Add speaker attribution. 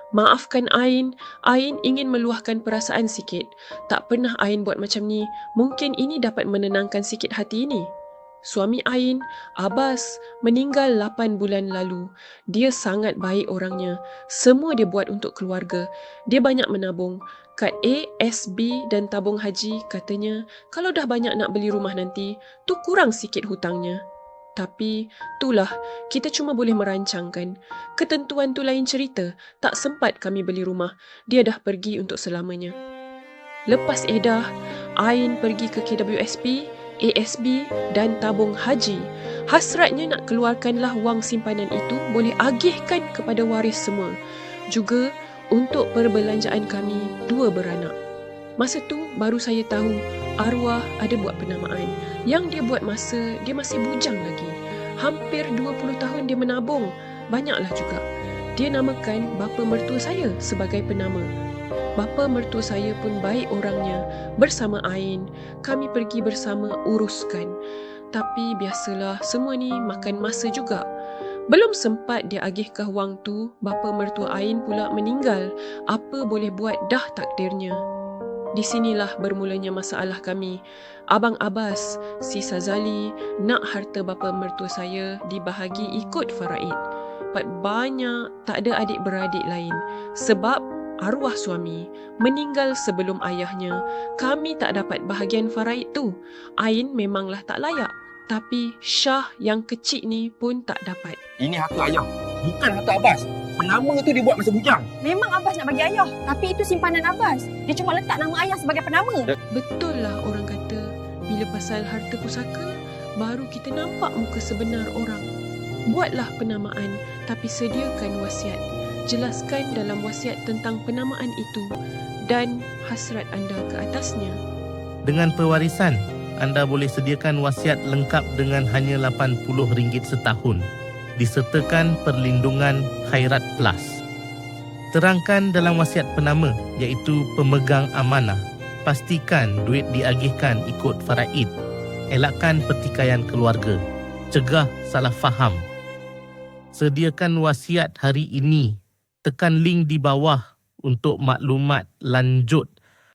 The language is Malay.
Speaker 1: Maafkan Ain. Ain ingin meluahkan perasaan sikit. Tak pernah Ain buat macam ni. Mungkin ini dapat menenangkan sikit hati ini. Suami Ain, Abbas, meninggal 8 bulan lalu. Dia sangat baik orangnya. Semua dia buat untuk keluarga. Dia banyak menabung. Kad A, S, B dan tabung haji katanya kalau dah banyak nak beli rumah nanti, tu kurang sikit hutangnya. Tapi, itulah, kita cuma boleh merancangkan. Ketentuan tu lain cerita. Tak sempat kami beli rumah. Dia dah pergi untuk selamanya. Lepas edah, Ain pergi ke KWSP, ASB dan tabung haji. Hasratnya nak keluarkanlah wang simpanan itu boleh agihkan kepada waris semua. Juga untuk perbelanjaan kami 2 beranak. Masa tu baru saya tahu arwah ada buat penamaan. Yang dia buat masa dia masih bujang lagi. Hampir 20 tahun dia menabung. Banyaklah juga. Dia namakan bapa mertua saya sebagai penama. Bapa mertua saya pun baik orangnya. Bersama Ain, kami pergi bersama uruskan. Tapi biasalah, semua ni makan masa juga. Belum sempat dia agihkan wang tu, bapa mertua Ain pula meninggal. Apa boleh buat, dah takdirnya. Di sinilah bermulanya masalah kami. Abang Abbas, si Sazali, nak harta bapa mertua saya dibahagi ikut faraid. Banyak tak ada adik-beradik lain. Sebab arwah suami meninggal sebelum ayahnya. Kami tak dapat bahagian faraid tu. Ain memanglah tak layak. Tapi Syah yang kecil ni pun tak dapat.
Speaker 2: Ini harta ayah, bukan harta Abbas. Penama tu dia buat masa bujang.
Speaker 3: Memang Abbas nak bagi ayah, tapi itu simpanan Abbas. Dia cuma letak nama ayah sebagai penama.
Speaker 1: Betul lah orang kata, bila pasal harta pusaka, baru kita nampak muka sebenar orang. Buatlah penamaan, tapi sediakan wasiat. Jelaskan dalam wasiat tentang penamaan itu dan hasrat anda ke atasnya.
Speaker 4: Dengan pewarisan, anda boleh sediakan wasiat lengkap dengan hanya RM80 setahun, disertakan perlindungan Khairat Plus. Terangkan dalam wasiat penama, iaitu pemegang amanah. Pastikan duit diagihkan ikut faraid. Elakkan pertikaian keluarga. Cegah salah faham. Sediakan wasiat hari ini. Tekan link di bawah untuk maklumat lanjut